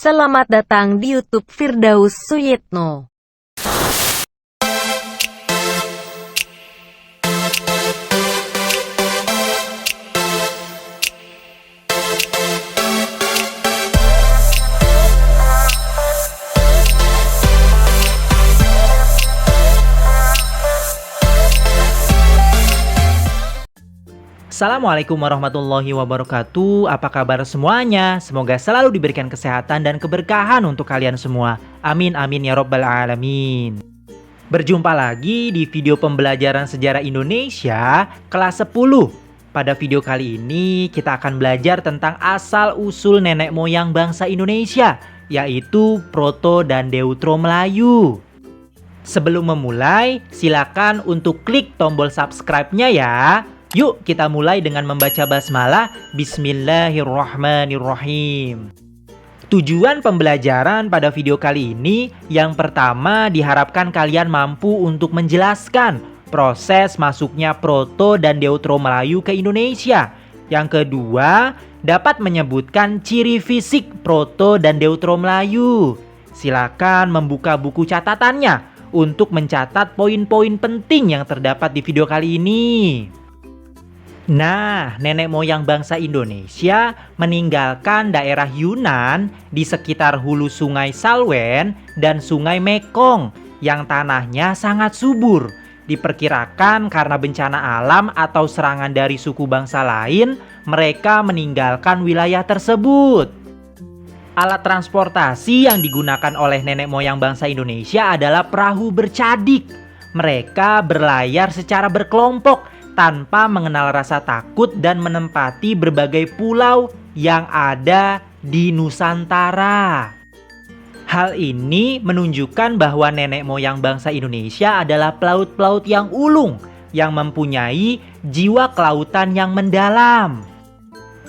Selamat datang di YouTube Firdaus Suyitno. Assalamualaikum warahmatullahi wabarakatuh. Apa kabar semuanya? Semoga selalu diberikan kesehatan dan keberkahan untuk kalian semua. Amin amin ya robbal alamin. Berjumpa lagi di video pembelajaran sejarah Indonesia kelas 10. Pada video kali ini kita akan belajar tentang asal-usul nenek moyang bangsa Indonesia, yaitu Proto dan Deutro Melayu. Sebelum memulai, silakan untuk klik tombol subscribe-nya ya. Yuk kita mulai dengan membaca basmalah. Bismillahirrahmanirrahim. Tujuan pembelajaran pada video kali ini, yang pertama diharapkan kalian mampu untuk menjelaskan proses masuknya Proto dan Deutro Melayu ke Indonesia. Yang kedua, dapat menyebutkan ciri fisik Proto dan Deutro Melayu. Silakan membuka buku catatannya untuk mencatat poin-poin penting yang terdapat di video kali ini. Nah, nenek moyang bangsa Indonesia meninggalkan daerah Yunan di sekitar hulu sungai Salwen dan sungai Mekong yang tanahnya sangat subur. Diperkirakan karena bencana alam atau serangan dari suku bangsa lain, mereka meninggalkan wilayah tersebut. Alat transportasi yang digunakan oleh nenek moyang bangsa Indonesia adalah perahu bercadik. Mereka berlayar secara berkelompok tanpa mengenal rasa takut dan menempati berbagai pulau yang ada di Nusantara. Hal ini menunjukkan bahwa nenek moyang bangsa Indonesia adalah pelaut-pelaut yang ulung, yang mempunyai jiwa kelautan yang mendalam.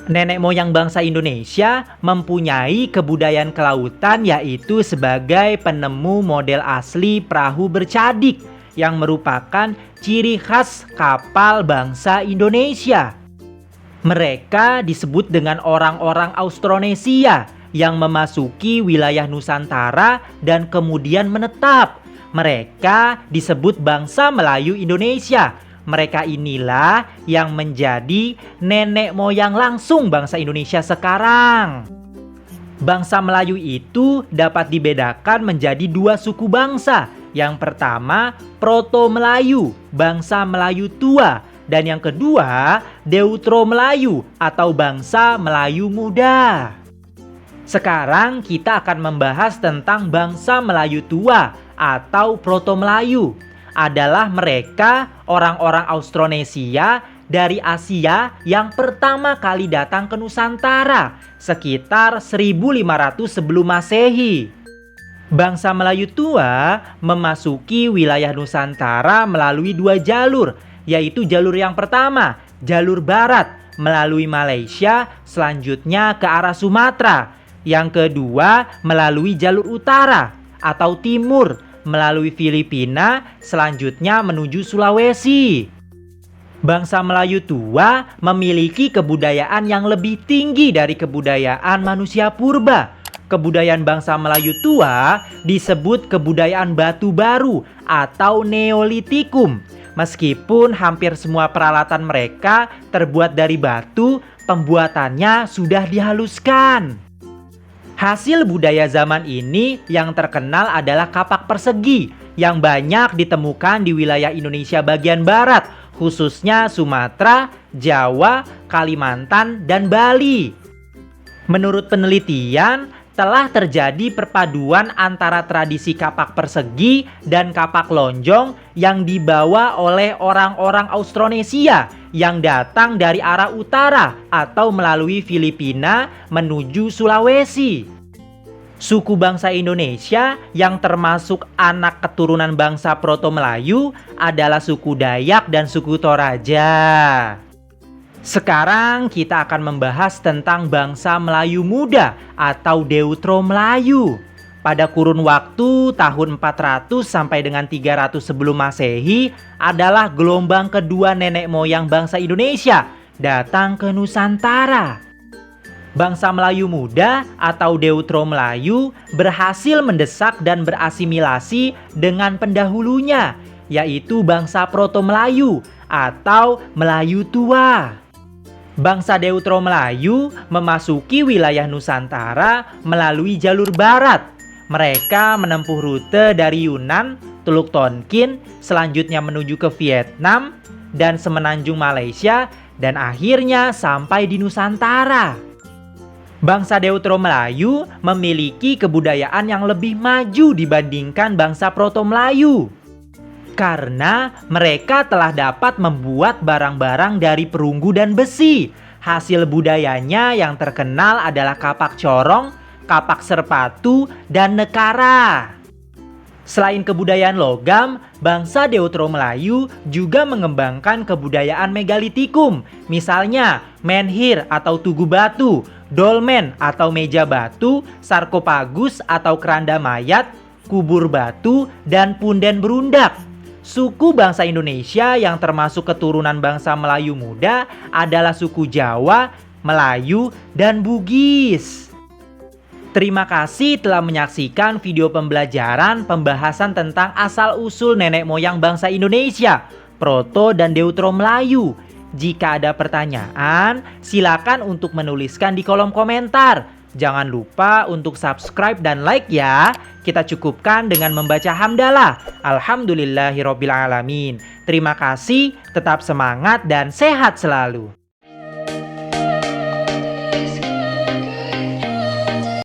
Nenek moyang bangsa Indonesia mempunyai kebudayaan kelautan, yaitu sebagai penemu model asli perahu bercadik yang merupakan ciri khas kapal bangsa Indonesia. Mereka disebut dengan orang-orang Austronesia yang memasuki wilayah Nusantara dan kemudian menetap. Mereka disebut bangsa Melayu Indonesia. Mereka inilah yang menjadi nenek moyang langsung bangsa Indonesia sekarang. Bangsa Melayu itu dapat dibedakan menjadi dua suku bangsa. Yang pertama, Proto Melayu, bangsa Melayu tua. Dan yang kedua, Deutro Melayu atau bangsa Melayu muda. Sekarang kita akan membahas tentang bangsa Melayu tua atau Proto Melayu. Adalah mereka orang-orang Austronesia dari Asia yang pertama kali datang ke Nusantara sekitar 1500 sebelum Masehi. Bangsa Melayu tua memasuki wilayah Nusantara melalui dua jalur, yaitu jalur yang pertama, jalur barat melalui Malaysia, selanjutnya ke arah Sumatera. Yang kedua, melalui jalur utara atau timur melalui Filipina, selanjutnya menuju Sulawesi. Bangsa Melayu tua memiliki kebudayaan yang lebih tinggi dari kebudayaan manusia purba. Kebudayaan bangsa Melayu tua disebut kebudayaan batu baru atau Neolitikum. Meskipun hampir semua peralatan mereka terbuat dari batu, pembuatannya sudah dihaluskan. Hasil budaya zaman ini yang terkenal adalah kapak persegi yang banyak ditemukan di wilayah Indonesia bagian barat, khususnya Sumatera, Jawa, Kalimantan, dan Bali. Menurut penelitian, telah terjadi perpaduan antara tradisi kapak persegi dan kapak lonjong yang dibawa oleh orang-orang Austronesia yang datang dari arah utara atau melalui Filipina menuju Sulawesi. Suku bangsa Indonesia yang termasuk anak keturunan bangsa Proto Melayu adalah suku Dayak dan suku Toraja. Sekarang kita akan membahas tentang bangsa Melayu muda atau Deutro Melayu. Pada kurun waktu tahun 400 sampai dengan 300 sebelum Masehi adalah gelombang kedua nenek moyang bangsa Indonesia datang ke Nusantara. Bangsa Melayu Muda atau Deutero Melayu berhasil mendesak dan berasimilasi dengan pendahulunya, yaitu bangsa Proto-Melayu atau Melayu Tua. Bangsa Deutero Melayu memasuki wilayah Nusantara melalui jalur barat. Mereka menempuh rute dari Yunan, Teluk Tonkin, selanjutnya menuju ke Vietnam dan semenanjung Malaysia, dan akhirnya sampai di Nusantara. Bangsa Deutero Melayu memiliki kebudayaan yang lebih maju dibandingkan bangsa Proto-Melayu. Karena mereka telah dapat membuat barang-barang dari perunggu dan besi. Hasil budayanya yang terkenal adalah kapak corong, kapak serpatu, dan nekara. Selain kebudayaan logam, bangsa Deutero Melayu juga mengembangkan kebudayaan megalitikum. Misalnya, menhir atau tugu batu, dolmen atau meja batu, sarkopagus atau keranda mayat, kubur batu, dan punden berundak. Suku bangsa Indonesia yang termasuk keturunan bangsa Melayu Muda adalah suku Jawa, Melayu, dan Bugis. Terima kasih telah menyaksikan video pembelajaran pembahasan tentang asal-usul nenek moyang bangsa Indonesia, Proto dan Deutero Melayu. Jika ada pertanyaan, silakan untuk menuliskan di kolom komentar. Jangan lupa untuk subscribe dan like ya. Kita cukupkan dengan membaca hamdalah. Alhamdulillahirobbilalamin. Terima kasih, tetap semangat dan sehat selalu.